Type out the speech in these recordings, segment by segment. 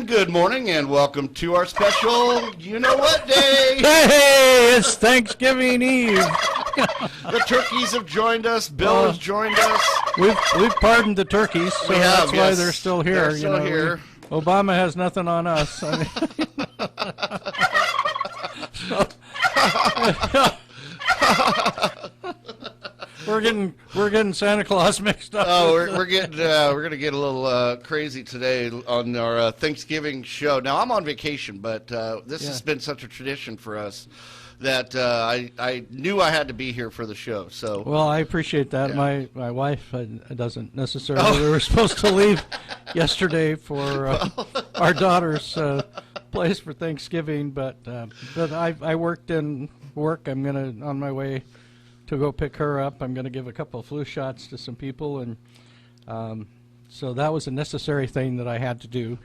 And good morning, and welcome to our special You Know What Day. Hey, it's Thanksgiving Eve. The turkeys have joined us. Bill has joined us. We've pardoned the turkeys, so that's why they're still here. They're still here. Obama has nothing on us. I mean, we're getting Santa Claus mixed up. Oh, we're gonna get a little crazy today on our Thanksgiving show. Now I'm on vacation, but this has been such a tradition for us that I knew I had to be here for the show. So well, I appreciate that. Yeah. My wife doesn't necessarily. We were supposed to leave yesterday for our daughter's place for Thanksgiving, but I worked in work. I'm on my way to go pick her up. I'm going to give a couple of flu shots to some people, and so that was a necessary thing that I had to do.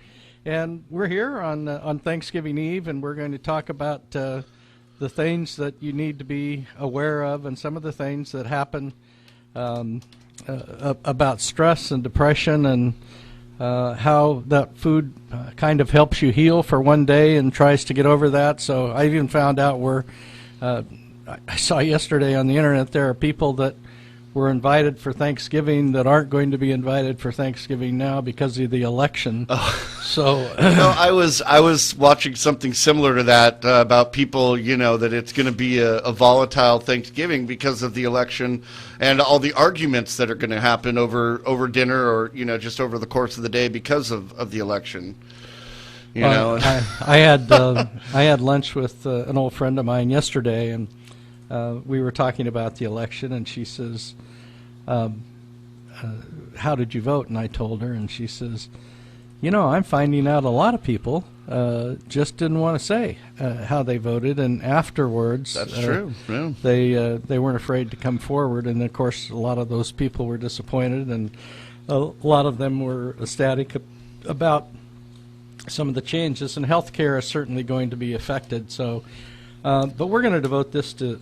And we're here on Thanksgiving Eve, and we're going to talk about the things that you need to be aware of, and some of the things that happen about stress and depression, and how that food kind of helps you heal for one day and tries to get over that. So I even found out where I saw yesterday on the internet there are people that were invited for Thanksgiving that aren't going to be invited for Thanksgiving now because of the election. Oh. So I was watching something similar to that about people, that it's going to be a volatile Thanksgiving because of the election and all the arguments that are going to happen over dinner or just over the course of the day because of the election. I had lunch with an old friend of mine yesterday, and we were talking about the election, and she says, how did you vote? And I told her, and she says, I'm finding out a lot of people just didn't want to say how they voted, and afterwards that's true. Yeah. They weren't afraid to come forward, and of course a lot of those people were disappointed, and a lot of them were ecstatic about some of the changes, and healthcare is certainly going to be affected. So but we're going to devote this to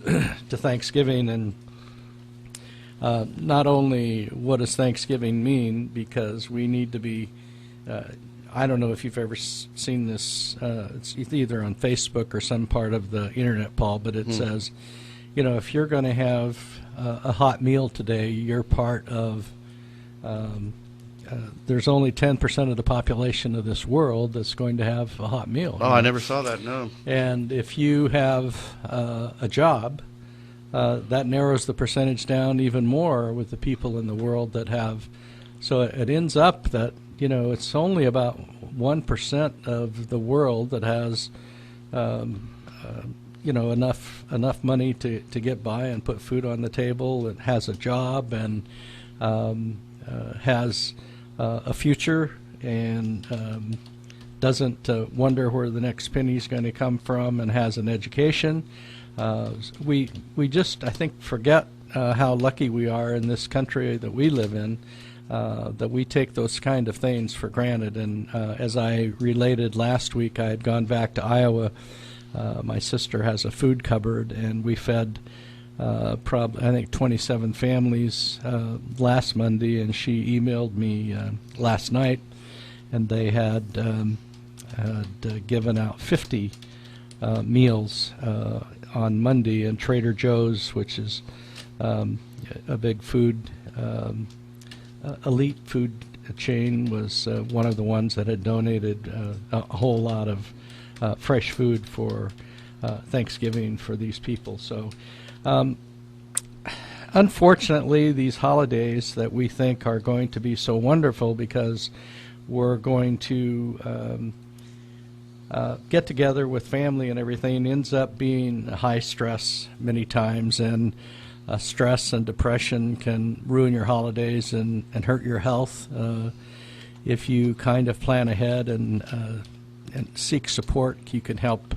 Thanksgiving, and not only what does Thanksgiving mean, because we need to be, I don't know if you've ever seen this, it's either on Facebook or some part of the internet, Paul, but it says, if you're going to have a hot meal today, you're part of, there's only 10% of the population of this world that's going to have a hot meal. Oh, I never saw that, no. And if you have a job, that narrows the percentage down even more with the people in the world that have. So it ends up that, it's only about 1% of the world that has, enough money to get by and put food on the table, and has a job, and has a future, and doesn't wonder where the next penny is going to come from, and has an education. We just, I think, forget how lucky we are in this country that we live in, that we take those kind of things for granted. And as I related last week, I had gone back to Iowa. My sister has a food cupboard, and we fed I think 27 families last Monday, and she emailed me last night, and they had given out 50 meals on Monday, and Trader Joe's, which is a big food, elite food chain, was one of the ones that had donated a whole lot of fresh food for Thanksgiving for these people. So unfortunately, these holidays that we think are going to be so wonderful because we're going to get together with family and everything, ends up being high stress many times, and stress and depression can ruin your holidays and hurt your health. If you kind of plan ahead and seek support, you can help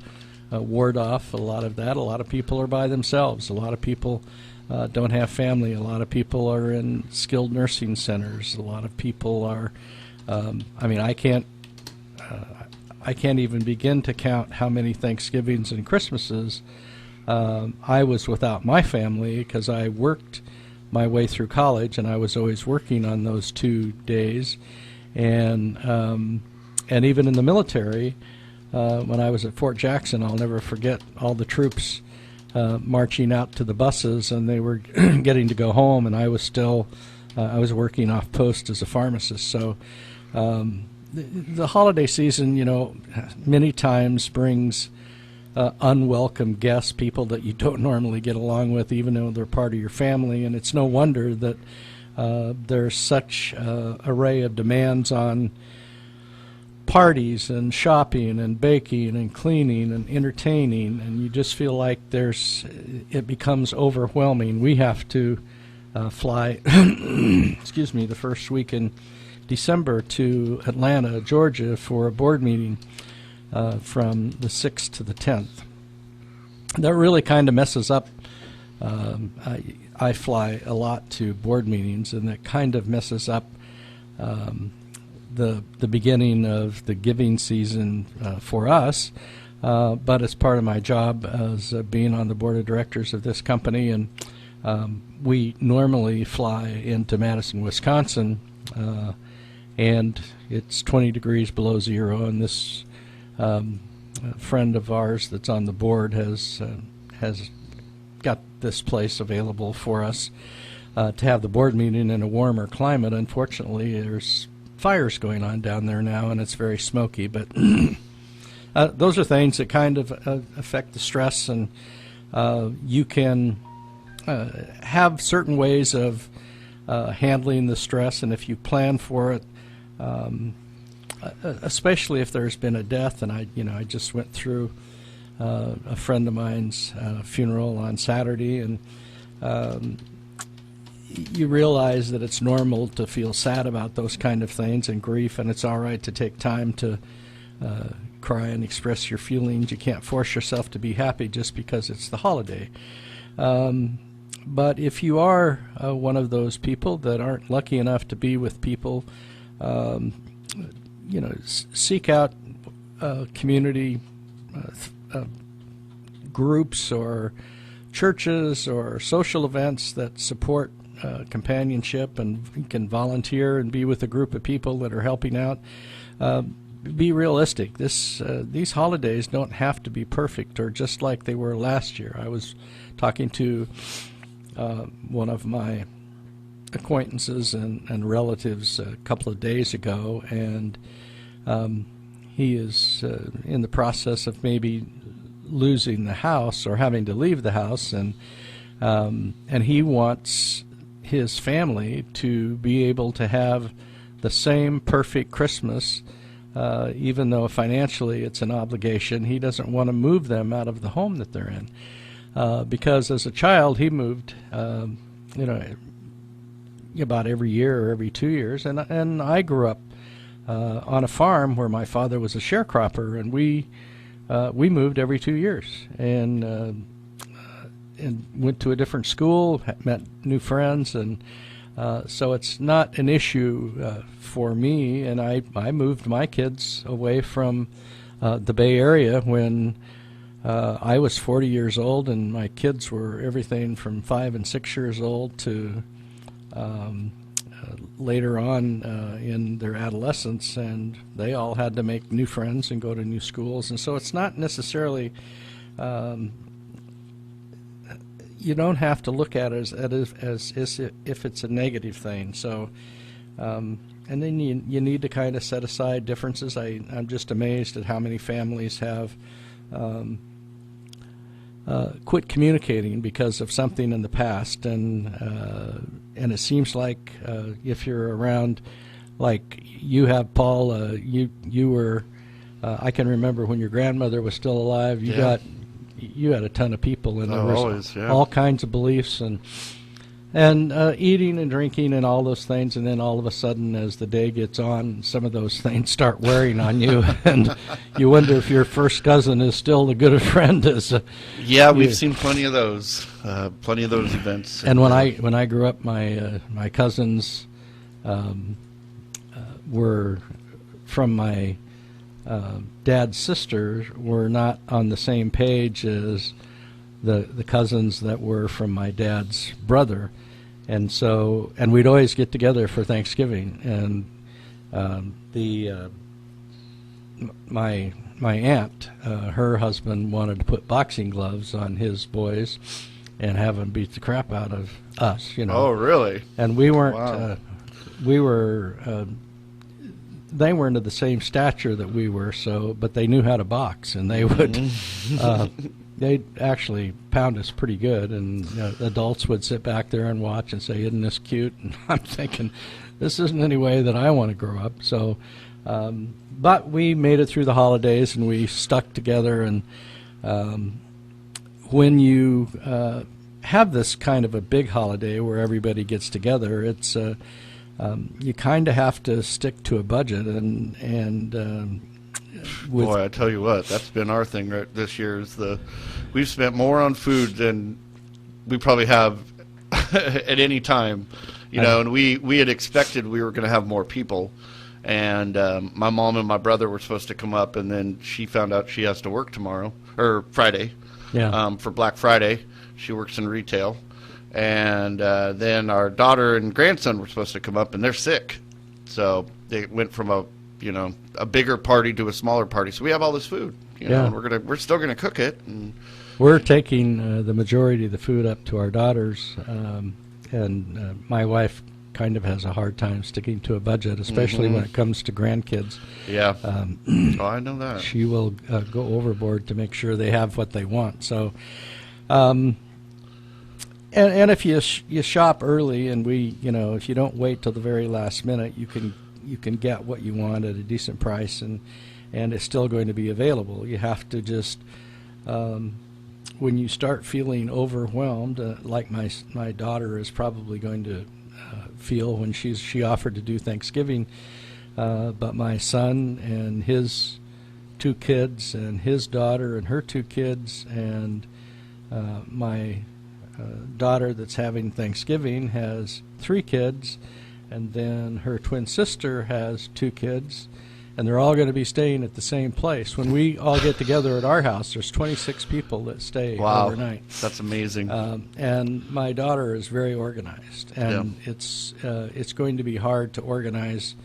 ward off a lot of that. A lot of people are by themselves. A lot of people don't have family. A lot of people are in skilled nursing centers. A lot of people are, I can't even begin to count how many Thanksgivings and Christmases I was without my family, because I worked my way through college, and I was always working on those 2 days. And And even in the military, when I was at Fort Jackson, I'll never forget all the troops marching out to the buses, and they were getting to go home, and I was still I was working off post as a pharmacist. So the holiday season, many times brings unwelcome guests, people that you don't normally get along with, even though they're part of your family. And it's no wonder that there's such array of demands on parties and shopping and baking and cleaning and entertaining, and you just feel like it becomes overwhelming. We have to fly, excuse me, the first week in December to Atlanta, Georgia for a board meeting from the 6th to the 10th. That really kind of messes up. I fly a lot to board meetings, and that kind of messes up the beginning of the giving season for us. But it's part of my job as being on the board of directors of this company, and we normally fly into Madison, Wisconsin, and it's 20 degrees below zero, and this friend of ours that's on the board has got this place available for us to have the board meeting in a warmer climate. Unfortunately, there's fires going on down there now, and it's very smoky, but those are things that kind of affect the stress, and you can have certain ways of handling the stress, and if you plan for it, especially if there's been a death, and I just went through a friend of mine's funeral on Saturday, and you realize that it's normal to feel sad about those kind of things and grief, and it's all right to take time to cry and express your feelings. You can't force yourself to be happy just because it's the holiday. But if you are one of those people that aren't lucky enough to be with people, seek out community groups or churches or social events that support companionship, and you can volunteer and be with a group of people that are helping out. Be realistic. These holidays don't have to be perfect or just like they were last year. I was talking to one of my acquaintances and relatives a couple of days ago, and he is in the process of maybe losing the house or having to leave the house, and he wants his family to be able to have the same perfect Christmas, even though financially it's an obligation. He doesn't want to move them out of the home that they're in, because as a child he moved, about every year or every 2 years, and I grew up on a farm where my father was a sharecropper, and we moved every 2 years, and went to a different school, met new friends, and so it's not an issue for me. And I moved my kids away from the Bay Area when I was 40 years old, and my kids were everything from 5 and 6 years old to later on in their adolescence, and they all had to make new friends and go to new schools. And so it's not necessarily you don't have to look at it as if it's a negative thing. So and then you need to kind of set aside differences. I'm just amazed at how many families have quit communicating because of something in the past, and it seems like if you're around, like you have, Paul, you were. I can remember when your grandmother was still alive. You had a ton of people, and there was all kinds of beliefs and eating and drinking and all those things, and then all of a sudden, as the day gets on, some of those things start wearing on you, and you wonder if your first cousin is still as good a friend as. We've seen plenty of those events. And when I grew up, my cousins were from my dad's sister were not on the same page as the cousins that were from my dad's brother, and we'd always get together for Thanksgiving, and my aunt, her husband wanted to put boxing gloves on his boys and have them beat the crap out of us, you know. Oh, really? And we weren't. Wow. We were. They weren't of the same stature that we were, so but they knew how to box, and they would. They'd actually pound us pretty good, and adults would sit back there and watch and say, "Isn't this cute?" And I'm thinking, this isn't any way that I want to grow up. So, but we made it through the holidays, and we stuck together. And when you have this kind of a big holiday where everybody gets together, it's you kind of have to stick to a budget, and with Boy, I tell you what, that's been our thing right this year. We've spent more on food than we probably have at any time, you know. And we had expected we were going to have more people, and my mom and my brother were supposed to come up, and then she found out she has to work tomorrow or Friday, for Black Friday. She works in retail, and then our daughter and grandson were supposed to come up, and they're sick, so they went from a bigger party to a smaller party. So we have all this food, you know, and we're still gonna cook it. And we're taking the majority of the food up to our daughters, and my wife kind of has a hard time sticking to a budget, especially when it comes to grandkids. Yeah. Oh, I know that. She will go overboard to make sure they have what they want. So, and if you shop early, and if you don't wait till the very last minute, you can get what you want at a decent price, and it's still going to be available. You have to just when you start feeling overwhelmed, like my daughter is probably going to feel when she offered to do Thanksgiving, but my son and his 2 kids and his daughter and her 2 kids and my daughter that's having Thanksgiving has 3 kids, and then her twin sister has 2 kids, and they're all going to be staying at the same place. When we all get together at our house, there's 26 people that stay overnight. That's amazing. And my daughter is very organized, and it's going to be hard to organize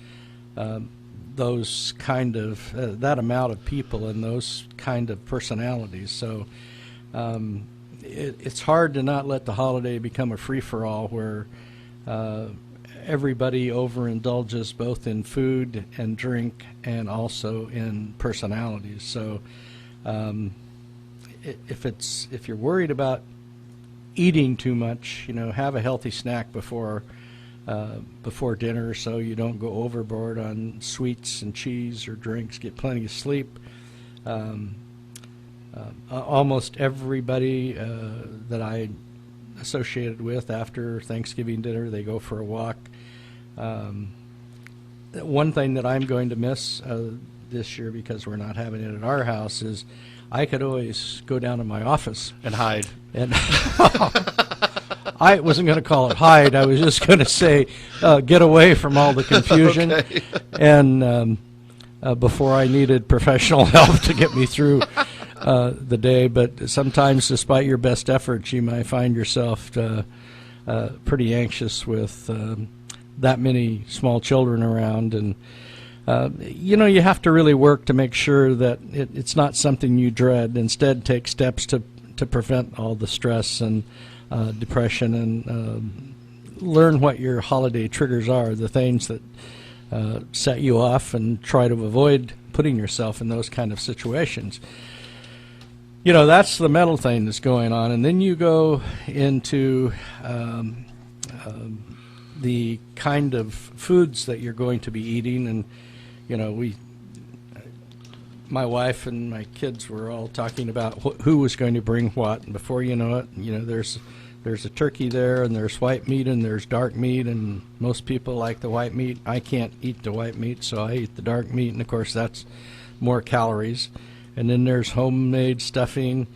those kind of that amount of people and those kind of personalities. So it's hard to not let the holiday become a free-for-all where everybody overindulges both in food and drink and also in personalities. So if you're worried about eating too much, have a healthy snack before dinner, so you don't go overboard on sweets and cheese or drinks. Get plenty of sleep. Almost everybody that I associated with after Thanksgiving dinner, they go for a walk. One thing that I'm going to miss this year, because we're not having it at our house, is I could always go down to my office and hide. And I wasn't going to call it hide. I was just going to say get away from all the confusion. Okay. And before I needed professional help to get me through the day. But sometimes, despite your best efforts, you might find yourself pretty anxious with that many small children around. And you have to really work to make sure that it's not something you dread. Instead, take steps to prevent all the stress and depression, and learn what your holiday triggers are, the things that set you off, and try to avoid putting yourself in those kind of situations. That's the mental thing that's going on. And then you go into the kind of foods that you're going to be eating. And, my wife and my kids were all talking about who was going to bring what. And before you know it, there's a turkey there, and there's white meat, and there's dark meat, and most people like the white meat. I can't eat the white meat, so I eat the dark meat, and of course that's more calories. And then there's homemade stuffing,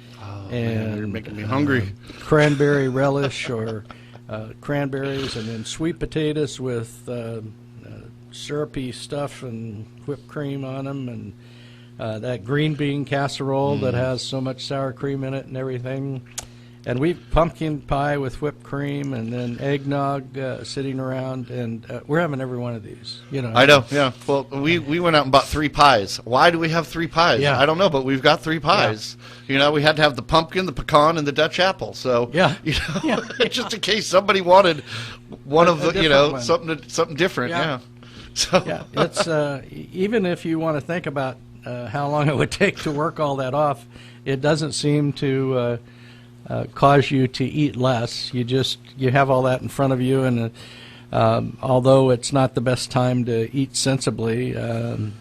Man, you're making me hungry. Cranberry relish or cranberries, and then sweet potatoes with syrupy stuff and whipped cream on them, and that green bean casserole that has so much sour cream in it and everything. And we pumpkin pie with whipped cream, and then eggnog sitting around, and we're having every one of these. You know. I know, yeah. Well, we went out and bought 3 pies. Why do we have 3 pies? Yeah. I don't know, but we've got 3 pies. You know, we had to have the pumpkin, the pecan, and the Dutch apple. So, Yeah. you know, just in case somebody wanted one of the, you different know, one. something different. Yeah. Yeah. So, Yeah, it's even if you want to think about how long it would take to work all that off, it doesn't seem to cause you to eat less. You have all that in front of you, and although it's not the best time to eat sensibly, and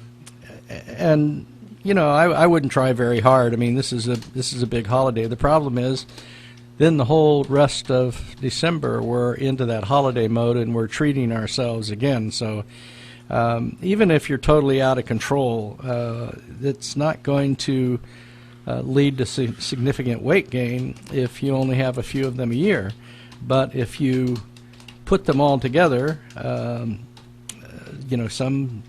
you know, I wouldn't try very hard. I mean, this is a big holiday. The problem is, then the whole rest of December we're into that holiday mode, and we're treating ourselves again. So even if you're totally out of control, it's not going to lead to significant weight gain if you only have a few of them a year. But if you put them all together, you know, some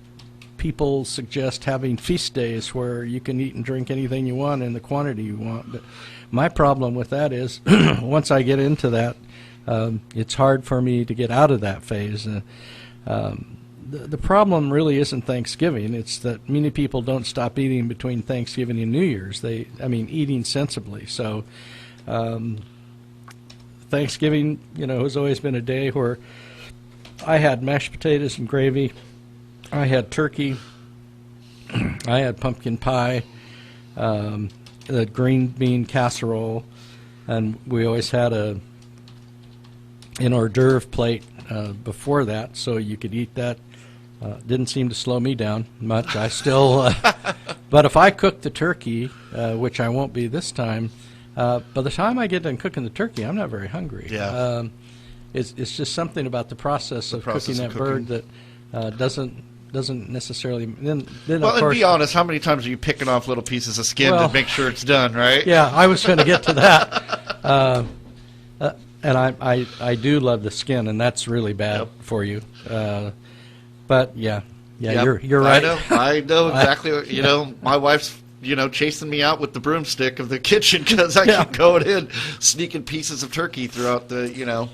people suggest having feast days where you can eat and drink anything you want in the quantity you want. But my problem with that is once I get into that, it's hard for me to get out of that phase. The problem really isn't Thanksgiving. It's that many people don't stop eating between Thanksgiving and New Year's. Eating sensibly. So Thanksgiving, you know, has always been a day where I had mashed potatoes and gravy. I had turkey. I had pumpkin pie, the green bean casserole, and we always had an hors d'oeuvre plate before that, so you could eat that. Didn't seem to slow me down much. I still, but if I cook the turkey, which I won't be this time, by the time I get done cooking the turkey, I'm not very hungry. Yeah. It's just something about the process of cooking that bird that doesn't necessarily. Then well, of and course, be honest, how many times are you picking off little pieces of skin Well, to make sure it's done, right? yeah, I was going to get to that. And I do love the skin, and that's really bad for you. But yeah, Yep. you're right. I know exactly. What, you know, my wife's chasing me out with the broomstick of the kitchen because I keep going in, sneaking pieces of turkey throughout the.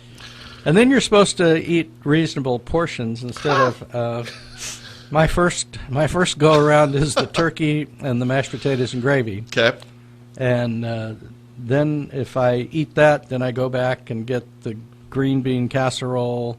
And then you're supposed to eat reasonable portions instead of. My first go around is the turkey and the mashed potatoes and gravy. Okay. And then if I eat that, then I go back and get the green bean casserole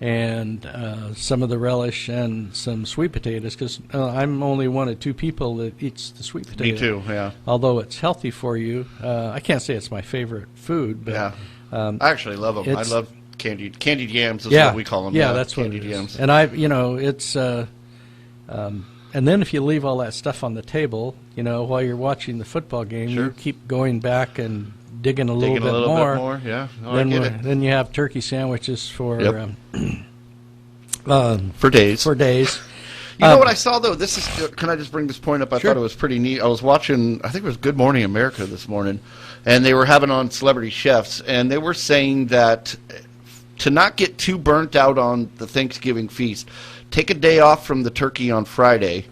and some of the relish and some sweet potatoes, because I'm only one of 2 people that eats the sweet potato. Me too. Yeah. Although it's healthy for you, I can't say it's my favorite food, but Yeah. I actually love them. I love candied yams is what we call them. Yeah, that's what candied it is. yams. And it's and then if you leave all that stuff on the table, while you're watching the football game, Sure. you keep going back and digging a little Digging bit a little more. bit more. Yeah. Oh, I get it. Then you have turkey sandwiches for Yep. For days. for days. You know what I saw though? This is. Can I just bring this point up? I Sure. thought it was pretty neat. I was watching. I think it was Good Morning America this morning, and they were having on celebrity chefs, and they were saying that to not get too burnt out on the Thanksgiving feast, take a day off from the turkey on Friday,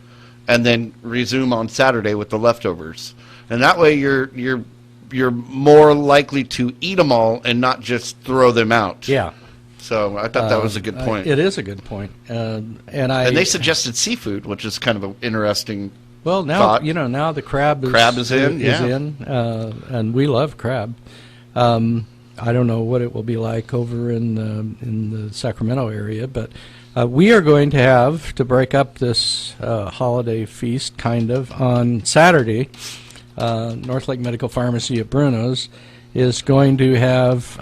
and then resume on Saturday with the leftovers, and that way you're more likely to eat them all and not just throw them out. Yeah. So I thought that was a good point. It is a good point. And they suggested seafood, which is kind of an interesting. Well, now thought. Now the crab is in, yeah. And we love crab. I don't know what it will be like over in the Sacramento area, but we are going to have to break up this holiday feast kind of on Saturday. North Lake Medical Pharmacy at Bruno's is going to have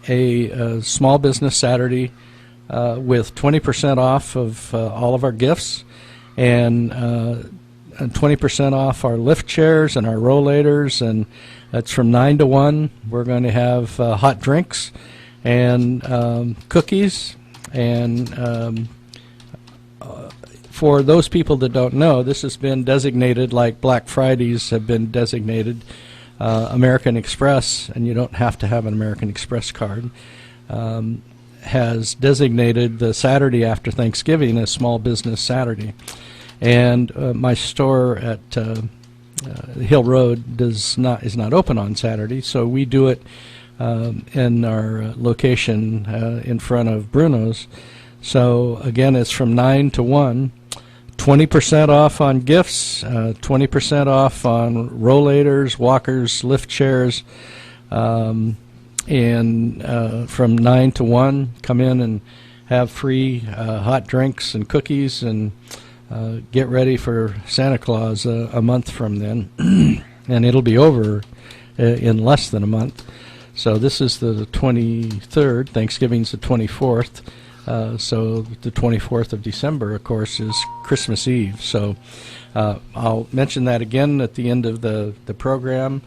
a small business Saturday with 20% off of all of our gifts and 20% off our lift chairs and our rollators, and that's from 9 to 1. We're going to have hot drinks and cookies, and for those people that don't know, this has been designated like Black Fridays have been designated American Express, and you don't have to have an American Express card, has designated the Saturday after Thanksgiving as Small Business Saturday. And my store at Hill Road is not open on Saturday, so we do it in our location in front of Bruno's. So again, it's from 9 to 1. 20% off on gifts, 20% off on rollators, walkers, lift chairs, and from 9 to 1, come in and have free hot drinks and cookies, and get ready for Santa Claus a month from then. And it'll be over in less than a month. So this is the 23rd, Thanksgiving's the 24th. So the 24th of December, of course, is Christmas Eve. So I'll mention that again at the end of the program.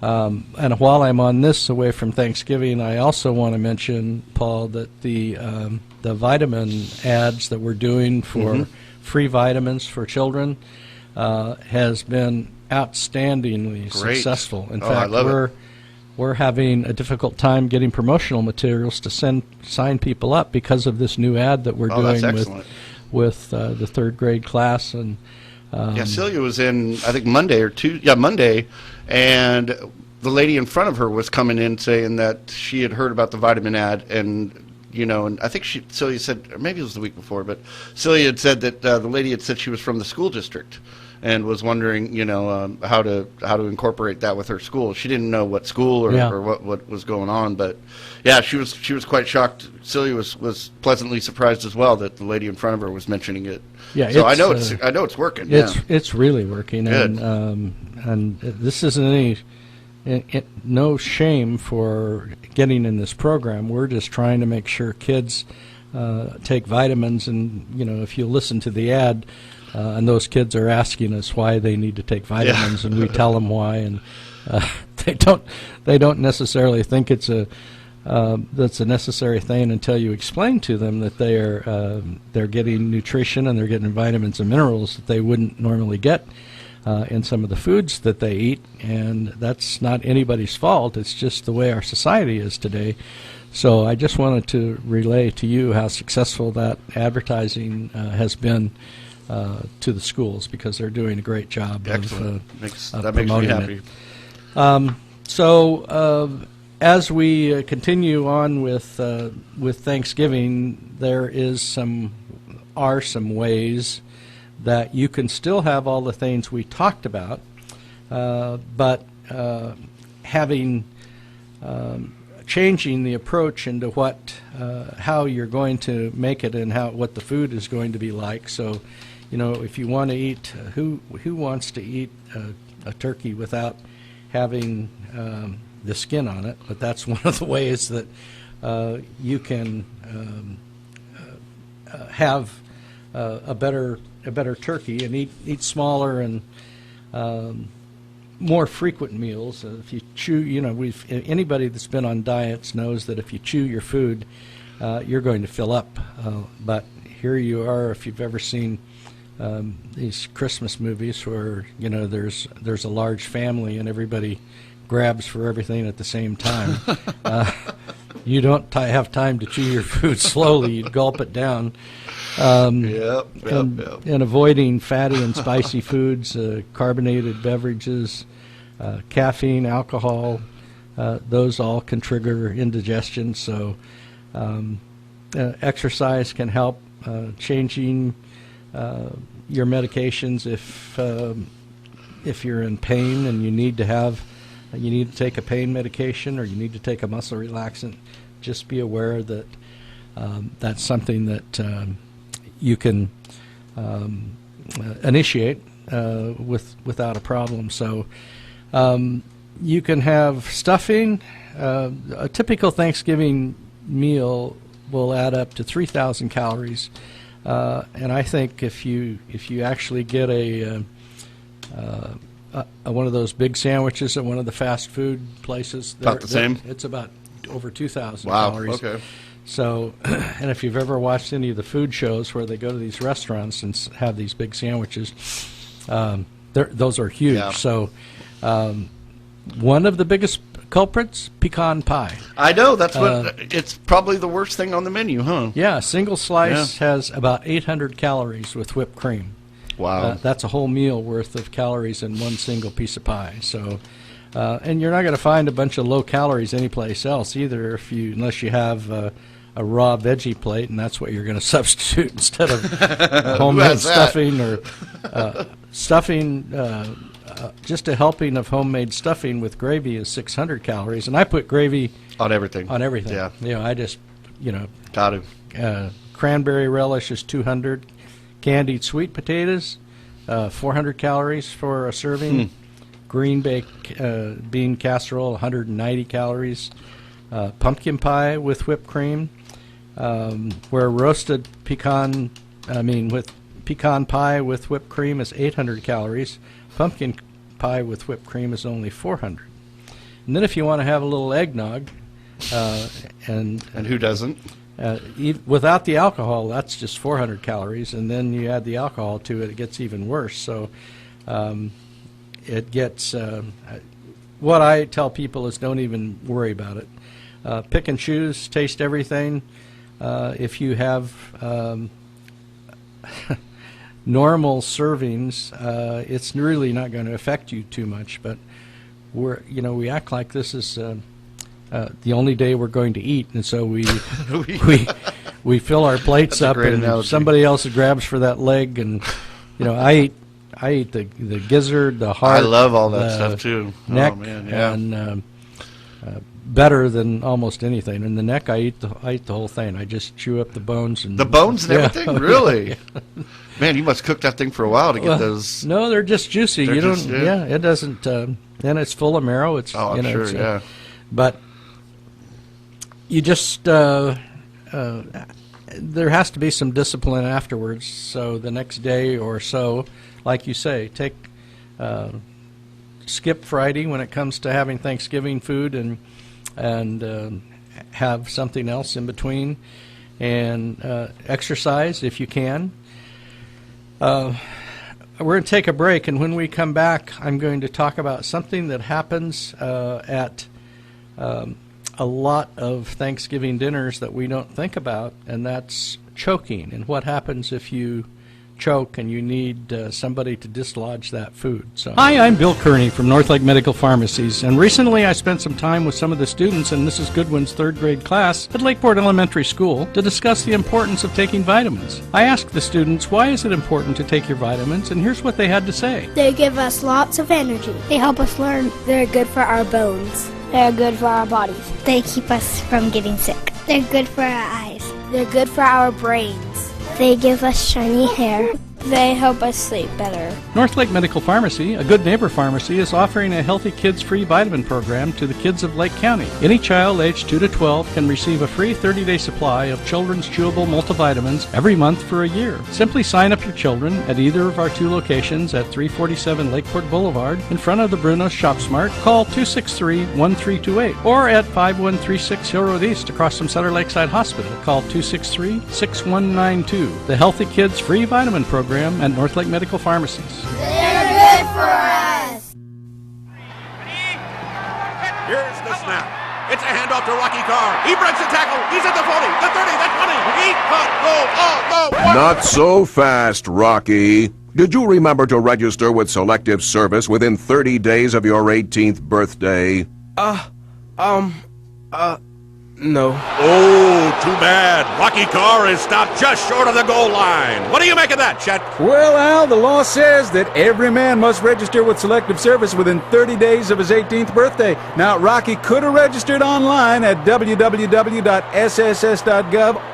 And while I'm on this, away from Thanksgiving, I also want to mention, Paul, that the vitamin ads that we're doing for free vitamins for children has been outstandingly successful. In fact, we're having a difficult time getting promotional materials to sign people up because of this new ad that we're doing with the third grade class. And Celia was in, I think, Monday, and the lady in front of her was coming in saying that she had heard about the vitamin ad, and and I think Celia said, or maybe it was the week before, but Celia had said that the lady had said she was from the school district and was wondering, how to incorporate that with her school. She didn't know what school or what was going on, but yeah, she was quite shocked. Celia was pleasantly surprised as well that the lady in front of her was mentioning it. Yeah, so I know it's working. It's really working. Good. And this isn't no shame for getting in this program. We're just trying to make sure kids take vitamins, and if you listen to the ad. And those kids are asking us why they need to take vitamins, and we tell them why, and they don't necessarily think that's a necessary thing until you explain to them that they're getting nutrition and they're getting vitamins and minerals that they wouldn't normally get in some of the foods that they eat, and that's not anybody's fault. It's just the way our society is today. So I just wanted to relay to you how successful that advertising has been to the schools, because they're doing a great job of promoting it. So as we continue on with Thanksgiving, there are some ways that you can still have all the things we talked about, but changing the approach into how you're going to make it and what the food is going to be like. So, if you want to eat, who wants to eat a turkey without having the skin on it? But that's one of the ways that you can have a better turkey and eat smaller and more frequent meals. If you chew, anybody that's been on diets knows that if you chew your food, you're going to fill up. But here you are, if you've ever seen these Christmas movies where there's a large family and everybody grabs for everything at the same time. You don't have time to chew your food slowly. You gulp it down. And avoiding fatty and spicy foods, carbonated beverages, caffeine, alcohol, those all can trigger indigestion. So exercise can help. Changing your medications if you're in pain and you need to take a pain medication or you need to take a muscle relaxant, just be aware that that's something that you can initiate without a problem. So you can have stuffing. A typical Thanksgiving meal will add up to 3,000 calories. And I think if you actually get one of those big sandwiches at one of the fast food places, about the same. It's about over 2,000 wow, calories. Okay. So, and if you've ever watched any of the food shows where they go to these restaurants and have these big sandwiches, those are huge. Yeah. So, one of the biggest culprits, pecan pie. I know, that's it's probably the worst thing on the menu, huh? Yeah, a single slice has about 800 calories with whipped cream. Wow. That's a whole meal worth of calories in one single piece of pie. So, and you're not going to find a bunch of low calories anyplace else either, unless you have a raw veggie plate, and that's what you're going to substitute instead of homemade has that? stuffing or stuffing. Just a helping of homemade stuffing with gravy is 600 calories, and I put gravy On everything. on everything. Yeah. I just, Got to. cranberry relish is 200. Candied sweet potatoes, 400 calories for a serving. Green bean casserole, 190 calories. Pumpkin pie with whipped cream, where roasted with pecan pie with whipped cream is 800 calories. Pumpkin pie with whipped cream is only 400. And then if you want to have a little eggnog, And who doesn't? Without the alcohol, that's just 400 calories, and then you add the alcohol to it, it gets even worse. So it gets, what I tell people is don't even worry about it. Pick and choose, taste everything. If you have normal servings, it's really not going to affect you too much, but we act like this is the only day we're going to eat, and so we fill our plates That's a up, great and analogy. somebody else grabs for that leg, and I eat the gizzard, the heart. I love all that the stuff too. Neck, Oh man, yeah. and better than almost anything. And the neck, I eat the whole thing. I just chew up the bones and The bones and Yeah. everything, really? Man, you must cook that thing for a while to get Well, those. No, they're just juicy. They're You don't. just- yeah. It doesn't. And it's full of marrow. It's. Oh, I'm sure. it's, Yeah. But you just there has to be some discipline afterwards. So the next day or so, like you say, skip Friday when it comes to having Thanksgiving food, and have something else in between, and exercise if you can. We're going to take a break, and when we come back, I'm going to talk about something that happens at a lot of Thanksgiving dinners that we don't think about, and that's choking, and what happens if you choke and you need somebody to dislodge that food. So, hi, I'm Bill Kearney from Northlake Medical Pharmacies, and recently I spent some time with some of the students in Mrs. Goodwin's third grade class at Lakeport Elementary School to discuss the importance of taking vitamins. I asked the students, why is it important to take your vitamins, and here's what they had to say. They give us lots of energy. They help us learn. They're good for our bones. They're good for our bodies. They keep us from getting sick. They're good for our eyes. They're good for our brains. They give us shiny hair. They help us sleep better. Northlake Medical Pharmacy, a good neighbor pharmacy, is offering a Healthy Kids Free Vitamin program to the kids of Lake County. Any child aged 2 to 12 can receive a free 30-day supply of children's chewable multivitamins every month for a year. Simply sign up your children at either of our 2 locations at 347 Lakeport Boulevard in front of the Bruno's Shop Smart. Call 263-1328 or at 5136 Hill Road East across from Sutter Lakeside Hospital. Call 263-6192. The Healthy Kids Free Vitamin program at Northlake Medical Pharmacies. They're good for us. Here's the snap. It's a handoff to Rocky Carr. He breaks the tackle. He's at the 40, the 30, the 20. He caught the one. Not so fast, Rocky. Did you remember to register with Selective Service within 30 days of your 18th birthday? Oh, No. too bad. Rocky Carr is stopped just short of the goal line. What do you make of that, Chet? Well, Al, the law says that every man must register with Selective Service within 30 days of his 18th birthday. Now, Rocky could have registered online at www.sss.gov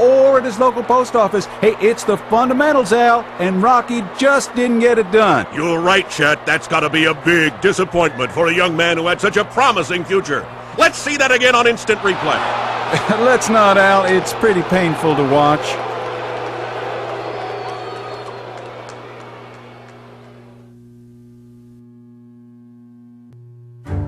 or at his local post office. Hey, it's the fundamentals, Al, and Rocky just didn't get it done. You're right, Chet. That's got to be a big disappointment for a young man who had such a promising future. Let's see that again on instant replay. Let's not, Al. It's pretty painful to watch.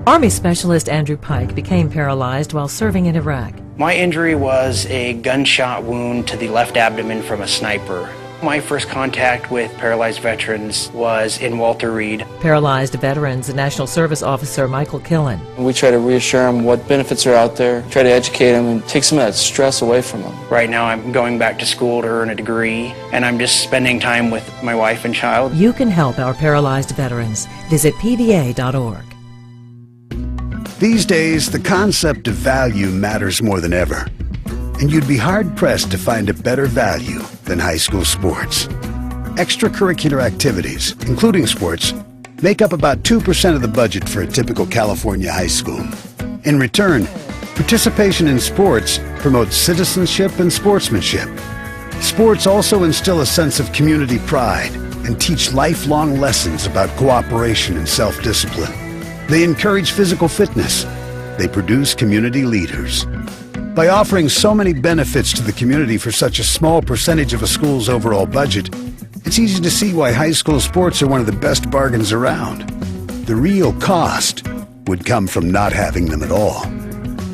Army Specialist Andrew Pike became paralyzed while serving in Iraq. My injury was a gunshot wound to the left abdomen from a sniper. My first contact with paralyzed veterans was in Walter Reed. Paralyzed Veterans National Service Officer Michael Killen. We try to reassure them what benefits are out there, try to educate them and take some of that stress away from them. Right now I'm going back to school to earn a degree, and I'm just spending time with my wife and child. You can help our paralyzed veterans. Visit pva.org. These days, the concept of value matters more than ever. And you'd be hard-pressed to find a better value than high school sports. Extracurricular activities, including sports, make up about 2% of the budget for a typical California high school. In return, participation in sports promotes citizenship and sportsmanship. Sports also instill a sense of community pride and teach lifelong lessons about cooperation and self-discipline. They encourage physical fitness. They produce community leaders. By offering so many benefits to the community for such a small percentage of a school's overall budget, it's easy to see why high school sports are one of the best bargains around. The real cost would come from not having them at all.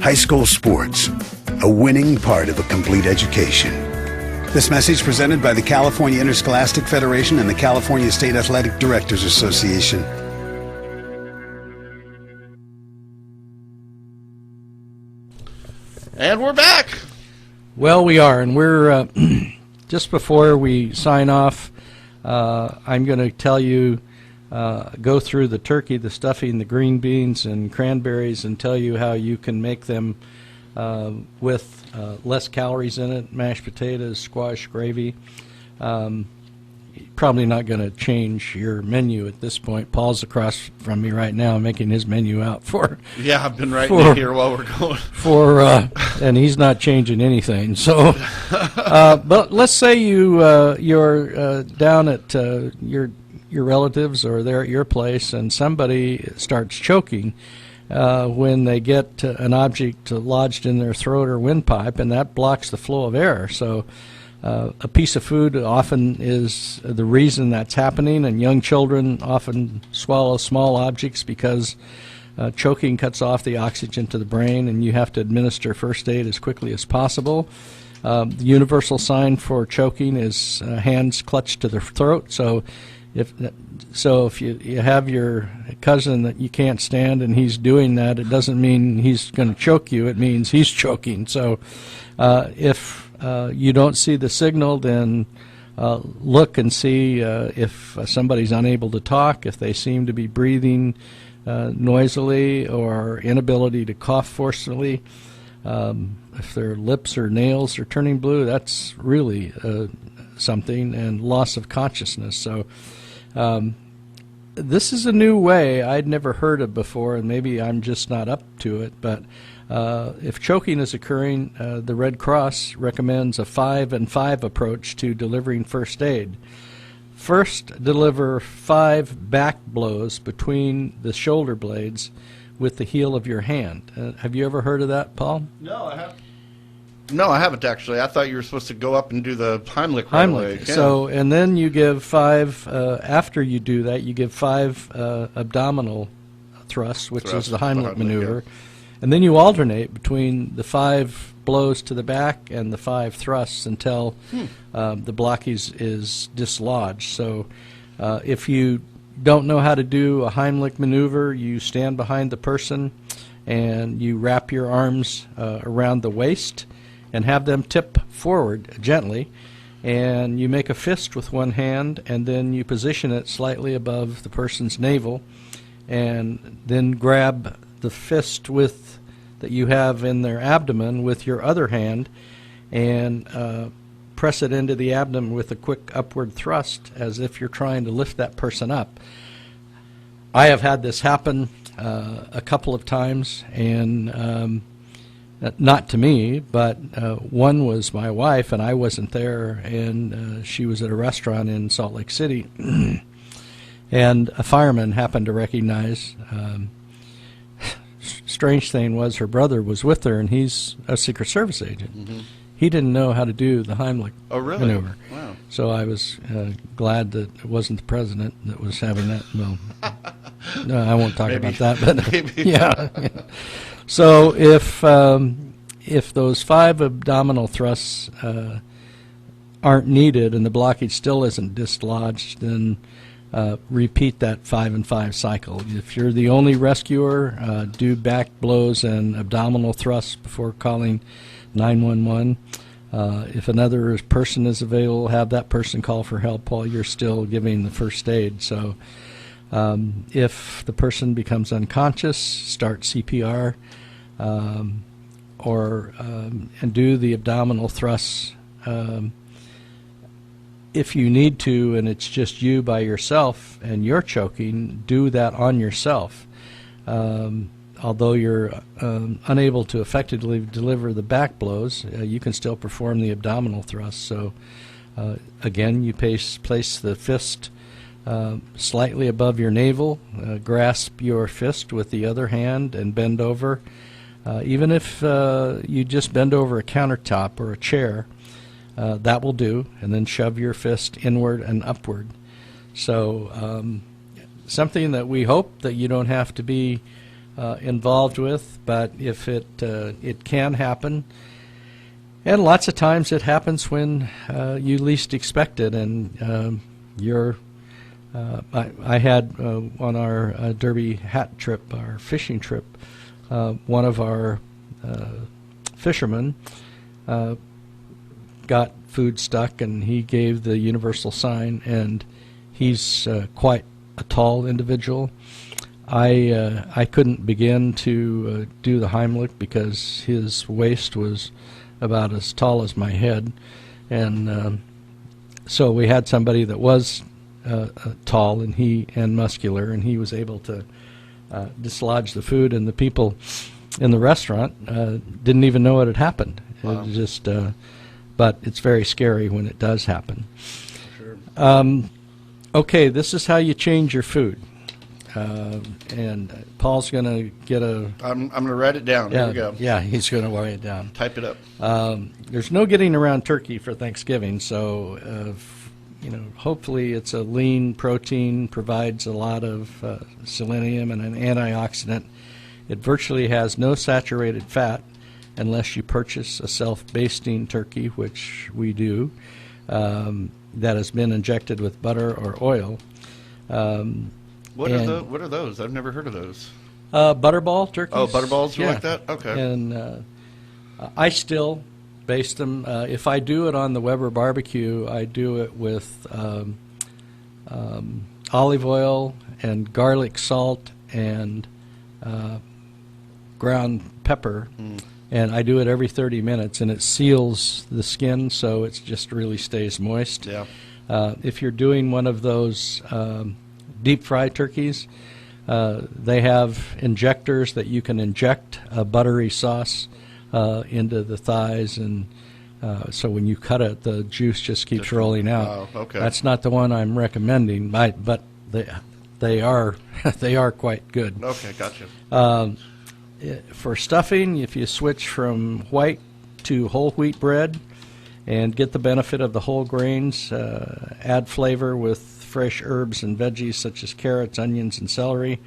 High school sports, a winning part of a complete education. This message presented by the California Interscholastic Federation and the California State Athletic Directors Association. And we're back. Well, we are, and we're just before we sign off, I'm going to tell you, go through the turkey, the stuffing, the green beans, and cranberries, and tell you how you can make them with less calories in it, mashed potatoes, squash, gravy. Probably not going to change your menu at this point. Paul's across from me right now making his menu out for... Yeah, I've been writing it here while we're going. And he's not changing anything. So, but let's say you're down at your relatives, or they're at your place, and somebody starts choking when they get an object lodged in their throat or windpipe, and that blocks the flow of air. So a piece of food often is the reason that's happening, and young children often swallow small objects because choking cuts off the oxygen to the brain, and you have to administer first aid as quickly as possible. The universal sign for choking is hands clutched to their throat. So if you have your cousin that you can't stand and he's doing that, it doesn't mean he's going to choke you. It means he's choking. So if you don't see the signal, then look and see if somebody's unable to talk, if they seem to be breathing noisily or inability to cough forcefully. If their lips or nails are turning blue, that's really something, and loss of consciousness. So this is a new way I'd never heard of before, and maybe I'm just not up to it, but if choking is occurring, the Red Cross recommends a 5 and 5 approach to delivering first aid. First, deliver 5 back blows between the shoulder blades with the heel of your hand. Have you ever heard of that, Paul? No, I haven't. No, I haven't actually. I thought you were supposed to go up and do the Heimlich right away. Yeah. So, and then you give 5, after you do that, you give 5 abdominal thrusts, which is the Heimlich maneuver. Yeah. And then you alternate between the 5 blows to the back and the 5 thrusts until the blockage is dislodged. So if you don't know how to do a Heimlich maneuver, you stand behind the person and you wrap your arms around the waist and have them tip forward gently, and you make a fist with one hand, and then you position it slightly above the person's navel, and then grab the fist that you have in their abdomen with your other hand, and press it into the abdomen with a quick upward thrust as if you're trying to lift that person up. I have had this happen a couple of times, and not to me, but one was my wife, and I wasn't there, and she was at a restaurant in Salt Lake City, and a fireman happened to recognize. Strange thing was her brother was with her, and he's a Secret Service agent. Mm-hmm. He didn't know how to do the Heimlich maneuver. Wow. So I was glad that it wasn't the president that was having that. Well, no, I won't talk about that. But yeah. So if those 5 abdominal thrusts aren't needed and the blockage still isn't dislodged, then repeat that 5 and 5 cycle. If you're the only rescuer, do back blows and abdominal thrusts before calling 911. If another person is available, have that person call for help while you're still giving the first aid. So if the person becomes unconscious, start CPR and do the abdominal thrusts. If you need to and it's just you by yourself and you're choking, do that on yourself. Although you're unable to effectively deliver the back blows, you can still perform the abdominal thrusts. So again, you place the fist slightly above your navel, grasp your fist with the other hand and bend over. Even if you just bend over a countertop or a chair, that will do, and then shove your fist inward and upward. So something that we hope that you don't have to be involved with, but if it can happen, and lots of times it happens when you least expect it, and I had on our Derby hat trip, our fishing trip, one of our fishermen got food stuck, and he gave the universal sign, and he's quite a tall individual. I couldn't begin to do the Heimlich because his waist was about as tall as my head, and so we had somebody that was tall and muscular, and he was able to dislodge the food, and the people in the restaurant didn't even know it had happened. Wow. It was just, but it's very scary when it does happen. Sure. Okay, this is how you change your food. And Paul's going to get a... I'm going to write it down. Yeah, Here we go. Yeah, he's going to write it down. Type it up. There's no getting around turkey for Thanksgiving, so hopefully it's a lean protein, provides a lot of selenium and an antioxidant. It virtually has no saturated fat unless you purchase a self-basting turkey, which we do, that has been injected with butter or oil. What are those? I've never heard of those. Butterball turkeys. Oh, butterballs are yeah. like that? Okay. And I still baste them. If I do it on the Weber barbecue, I do it with olive oil and garlic salt and ground pepper. And I do it every 30 minutes, and it seals the skin so it just really stays moist. Yeah. If you're doing one of those deep fried turkeys, they have injectors that you can inject a buttery sauce into the thighs, and so when you cut it, the juice just keeps rolling out. Oh, okay. That's not the one I'm recommending, but they are they are quite good. Okay, gotcha. For stuffing, if you switch from white to whole wheat bread and get the benefit of the whole grains, add flavor with fresh herbs and veggies such as carrots, onions, and celery,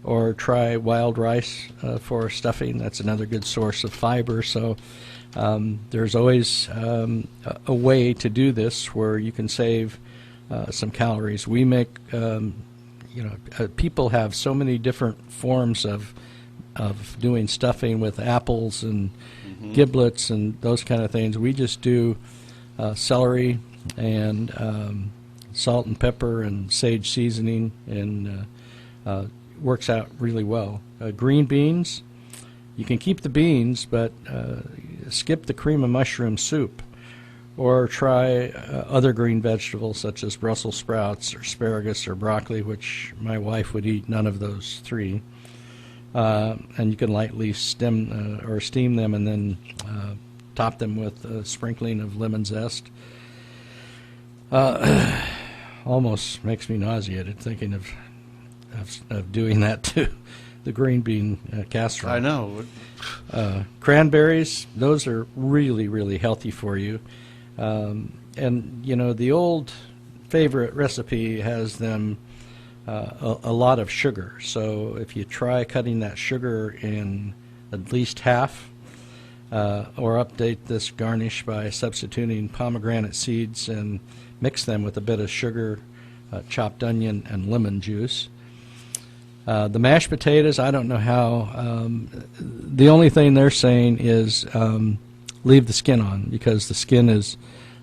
or try wild rice for stuffing. That's another good source of fiber. So there's always a way to do this where you can save some calories. We make, people have so many different forms of doing stuffing with apples and giblets and those kind of things. We just do celery and salt and pepper and sage seasoning, and works out really well. Green beans, you can keep the beans, but skip the cream of mushroom soup, or try other green vegetables such as Brussels sprouts or asparagus or broccoli, which my wife would eat none of those three. And you can lightly steam them and then top them with a sprinkling of lemon zest. Almost makes me nauseated thinking of doing that to the green bean casserole. I know. Cranberries, those are really, really healthy for you. And, the old favorite recipe has them a lot of sugar. So if you try cutting that sugar in at least half, or update this garnish by substituting pomegranate seeds and mix them with a bit of sugar, chopped onion, and lemon juice. The mashed potatoes, I don't know how. The only thing they're saying is leave the skin on, because the skin is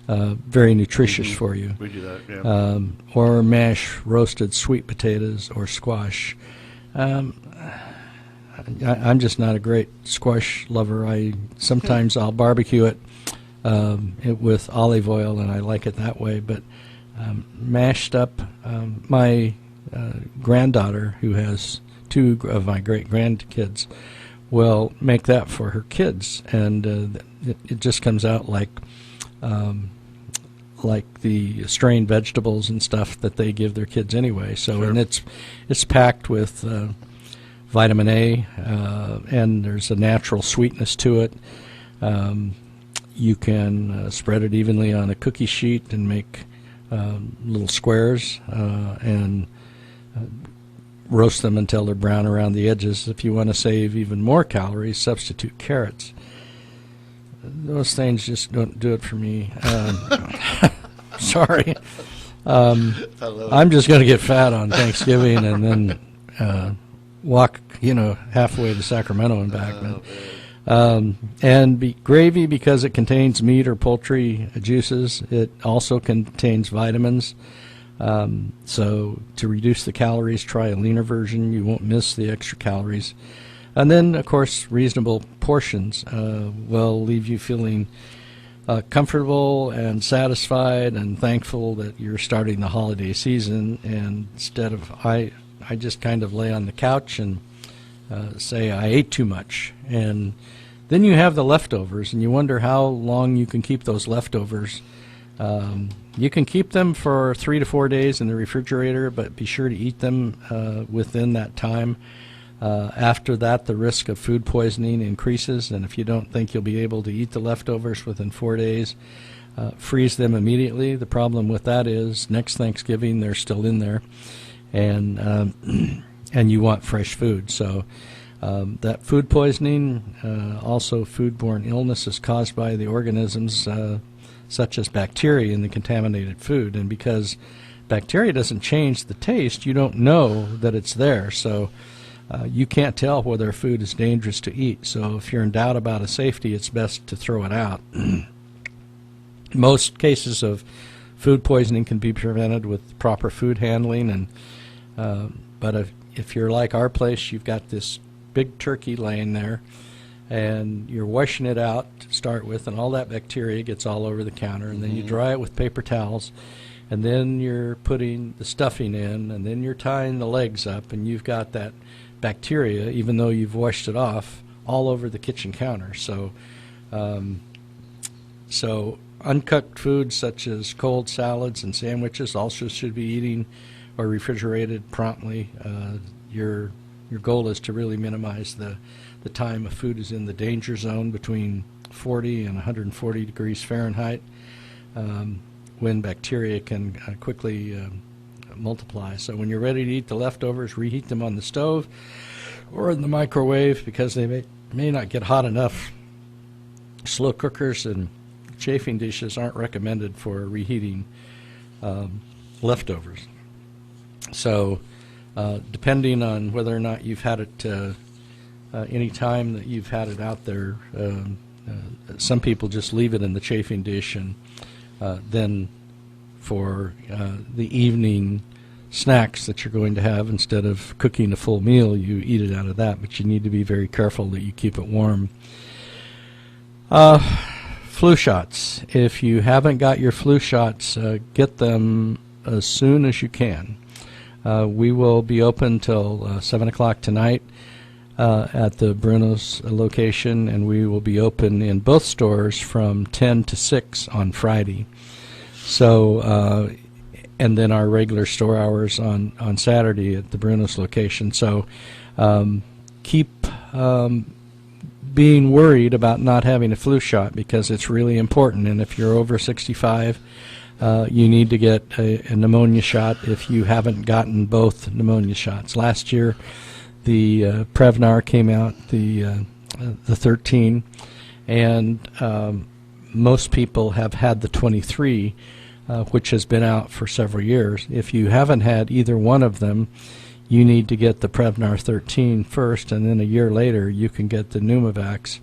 very nutritious for you. We do that, yeah. Or mash roasted sweet potatoes or squash. I'm just not a great squash lover. Sometimes I'll barbecue it with olive oil, and I like it that way. But mashed up, my granddaughter, who has 2 of my great grandkids, will make that for her kids, and it just comes out like the strained vegetables and stuff that they give their kids anyway. So, Sure. And it's packed with vitamin A, and there's a natural sweetness to it. You can spread it evenly on a cookie sheet and make little squares and roast them until they're brown around the edges. If you want to save even more calories, substitute carrots. Those things just don't do it for me. Sorry. I'm just going to get fat on Thanksgiving and then walk, halfway to Sacramento and back. And gravy, because it contains meat or poultry juices, it also contains vitamins. So to reduce the calories, try a leaner version. You won't miss the extra calories. And then, of course, reasonable portions will leave you feeling comfortable and satisfied and thankful that you're starting the holiday season. And instead of, I just kind of lay on the couch and say I ate too much. And then you have the leftovers, and you wonder how long you can keep those leftovers. You can keep them for 3 to 4 days in the refrigerator, but be sure to eat them within that time. After that, the risk of food poisoning increases, and if you don't think you'll be able to eat the leftovers within 4 days, freeze them immediately. The problem with that is next Thanksgiving they're still in there, and you want fresh food. So that food poisoning, also foodborne illness, is caused by the organisms such as bacteria in the contaminated food. And because bacteria doesn't change the taste, you don't know that it's there. So you can't tell whether food is dangerous to eat. So if you're in doubt about its safety, it's best to throw it out. Most cases of food poisoning can be prevented with proper food handling. And but if you're like our place, you've got this big turkey laying there, and you're washing it out to start with, and all that bacteria gets all over the counter, and then you dry it with paper towels, and then you're putting the stuffing in, and then you're tying the legs up, and you've got that bacteria, even though you've washed it off, all over the kitchen counter. So uncooked foods such as cold salads and sandwiches also should be eating or refrigerated promptly. Your goal is to really minimize the time a food is in the danger zone between 40 and 140 degrees Fahrenheit, when bacteria can quickly multiply. So when you're ready to eat the leftovers, reheat them on the stove or in the microwave, because they may not get hot enough. Slow cookers and chafing dishes aren't recommended for reheating leftovers. So depending on whether or not you've had it any time that you've had it out there, some people just leave it in the chafing dish, and then for the evening snacks that you're going to have, instead of cooking a full meal, you eat it out of that. But you need to be very careful that you keep it warm. Flu shots. If you haven't got your flu shots, get them as soon as you can. We will be open till 7 o'clock tonight at the Bruno's location, and we will be open in both stores from 10 to 6 on Friday. So, and then our regular store hours on Saturday at the Bruno's location. So keep being worried about not having a flu shot, because it's really important. And if you're over 65, you need to get a pneumonia shot if you haven't gotten both pneumonia shots. Last year, the Prevnar came out, the 13, and most people have had the 23, which has been out for several years. If you haven't had either one of them, you need to get the Prevnar 13 first, and then a year later you can get the Pneumovax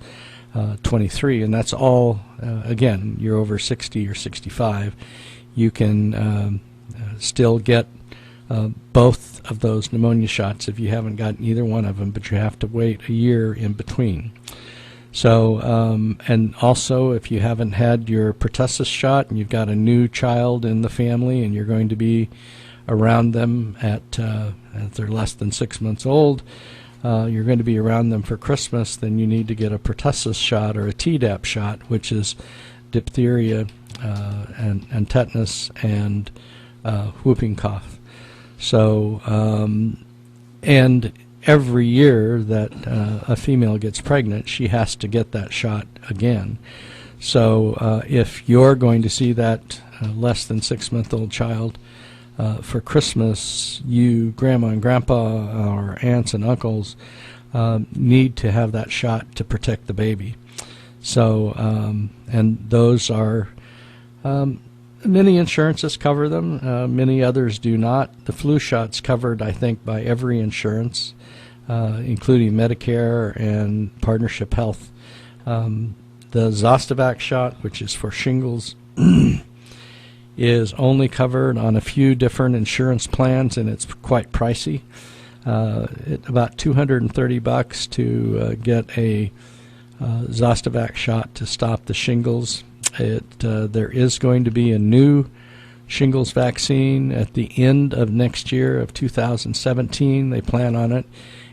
23, and that's all, again, you're over 60 or 65. You can still get both of those pneumonia shots if you haven't gotten either one of them, but you have to wait a year in between. So, and also if you haven't had your pertussis shot and you've got a new child in the family and you're going to be around them at they're less than 6 months old, you're going to be around them for Christmas, then you need to get a pertussis shot or a Tdap shot, which is diphtheria and tetanus and whooping cough. So, and every year that a female gets pregnant, she has to get that shot again. So if you're going to see that less than 6 month old child for Christmas, you, grandma and grandpa, or aunts and uncles, need to have that shot to protect the baby. So, and those are, many insurances cover them, many others do not. The flu shot's covered, I think, by every insurance, including Medicare and Partnership Health. The Zostavax shot, which is for shingles, is only covered on a few different insurance plans, and it's quite pricey. About $230 to get a Zostavax shot to stop the shingles. There is going to be a new shingles vaccine at the end of next year of 2017. They plan on it.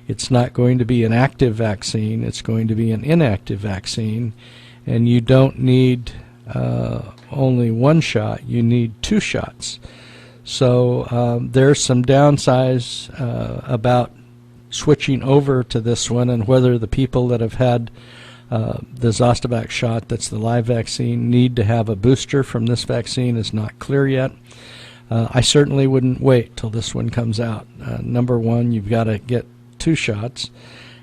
It's not going to be an active vaccine. It's going to be an inactive vaccine, and you don't need only one shot. You need 2 shots. So there's some downsides about switching over to this one, and whether the people that have had the Zostavax shot, that's the live vaccine, need to have a booster from this vaccine is not clear yet. I certainly wouldn't wait till this one comes out. Number one, you've got to get 2 shots,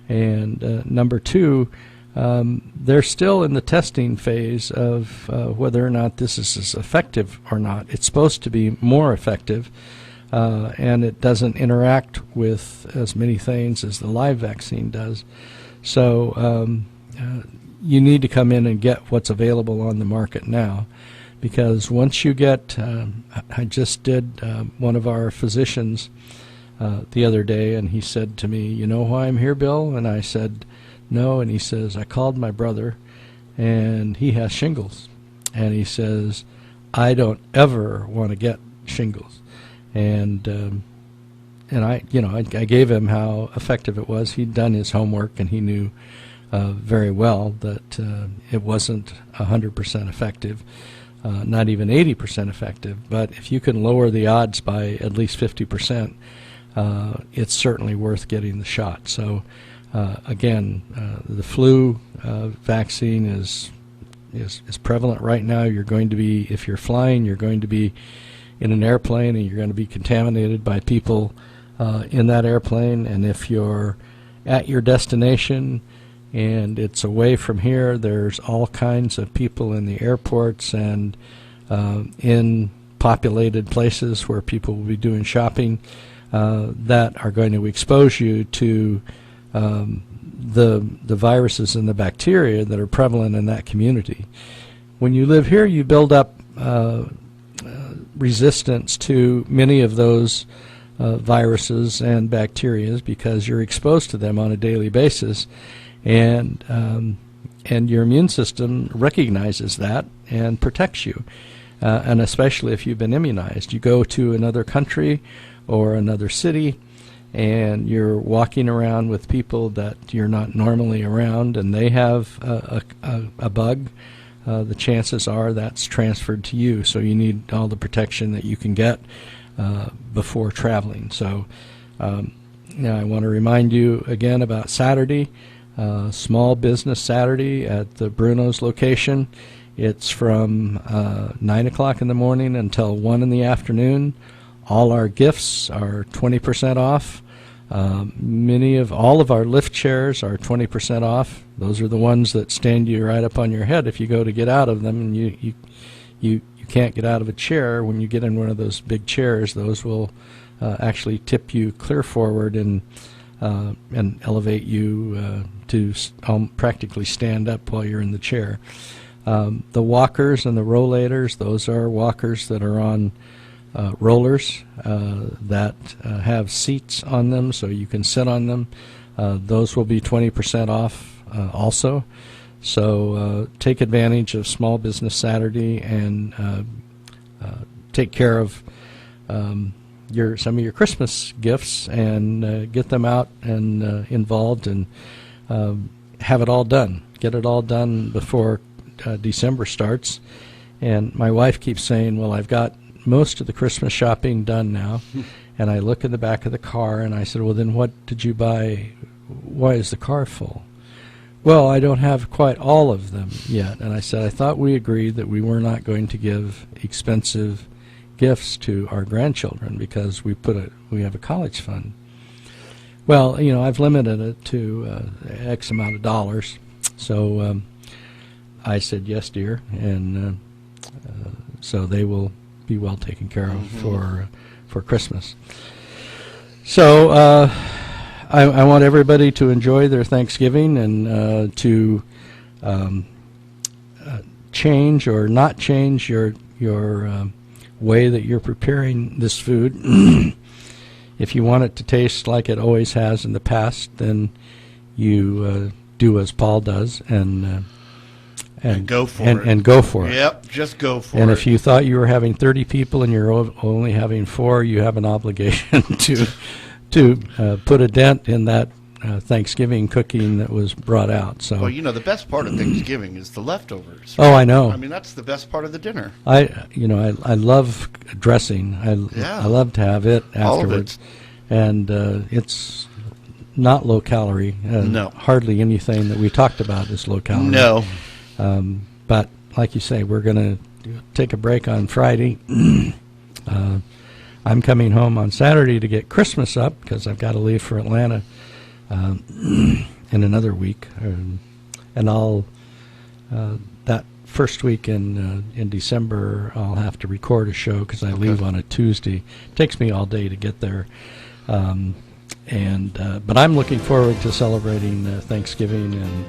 and number 2, they're still in the testing phase of whether or not this is as effective or not. It's supposed to be more effective, and it doesn't interact with as many things as the live vaccine does. So you need to come in and get what's available on the market now, because once you get, I just did one of our physicians the other day, and he said to me, "You know why I'm here, Bill?" And I said, "No." And he says, "I called my brother, and he has shingles." And he says, "I don't ever want to get shingles." And I gave him how effective it was. He'd done his homework, and he knew very well that it wasn't 100% effective, not even 80% effective. But if you can lower the odds by at least 50%, it's certainly worth getting the shot. So again, the flu vaccine is prevalent right now. You're going to be, if you're flying, you're going to be in an airplane, and you're going to be contaminated by people in that airplane. And if you're at your destination and it's away from here, there's all kinds of people in the airports and in populated places where people will be doing shopping that are going to expose you to the viruses and the bacteria that are prevalent in that community. When you live here, you build up resistance to many of those viruses and bacteria because you're exposed to them on a daily basis, and your immune system recognizes that and protects you, and especially if you've been immunized. You go to another country or another city, and you're walking around with people that you're not normally around, and they have a bug, the chances are that's transferred to you. So you need all the protection that you can get before traveling. So now I want to remind you again about Saturday, Small Business Saturday at the Bruno's location. It's from 9 o'clock in the morning until 1 in the afternoon. All our gifts are 20% off. All of our lift chairs are 20% off. Those are the ones that stand you right up on your head if you go to get out of them, and you can't get out of a chair. When you get in one of those big chairs, those will actually tip you clear forward and elevate you to practically stand up while you're in the chair. The walkers and the rollators, those are walkers that are on rollers that have seats on them so you can sit on them. Those will be 20% off also. So take advantage of Small Business Saturday and take care of some of your Christmas gifts and get them out and involved and have it all done. Get it all done before December starts. And my wife keeps saying, well, I've got most of the Christmas shopping done now. And I look in the back of the car and I said, well, then what did you buy? Why is the car full? Well, I don't have quite all of them yet. And I said, I thought we agreed that we were not going to give expensive gifts to our grandchildren because we have a college fund. Well, I've limited it to X amount of dollars. So I said, yes, dear. And so they will be well taken care of for Christmas. So I want everybody to enjoy their Thanksgiving and to change or not change your way that you're preparing this food. If you want it to taste like it always has in the past, then you do as Paul does and go for it. And go for it. Yep, just go for it. And if you thought you were having 30 people and you're only having 4, you have an obligation to put a dent in that Thanksgiving cooking that was brought out. So, well, the best part of Thanksgiving is the leftovers. Oh, I know. I mean, that's the best part of the dinner. I love dressing. I love to have it afterwards. All of it. And it's not low calorie. No. Hardly anything that we talked about is low calorie. No. But like you say, we're going to take a break on Friday. I'm coming home on Saturday to get Christmas up because I've got to leave for Atlanta in another week. And I'll that first week in December, I'll have to record a show because I leave on a Tuesday. It takes me all day to get there. But I'm looking forward to celebrating Thanksgiving and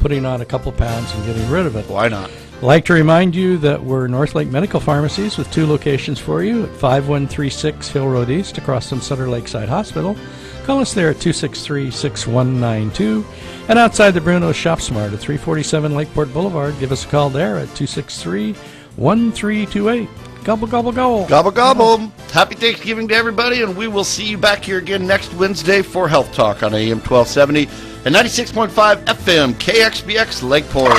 putting on a couple pounds and getting rid of it. Why not? I'd like to remind you that we're Northlake Medical Pharmacies with 2 locations for you at 5136 Hill Road East across from Sutter Lakeside Hospital. Call us there at 263-6192. And outside the Bruno Shop Smart at 347 Lakeport Boulevard, give us a call there at 263-1328. Gobble, gobble, gobble. Gobble, gobble. Happy Thanksgiving to everybody, and we will see you back here again next Wednesday for Health Talk on AM 1270 and 96.5 FM KXBX Lakeport.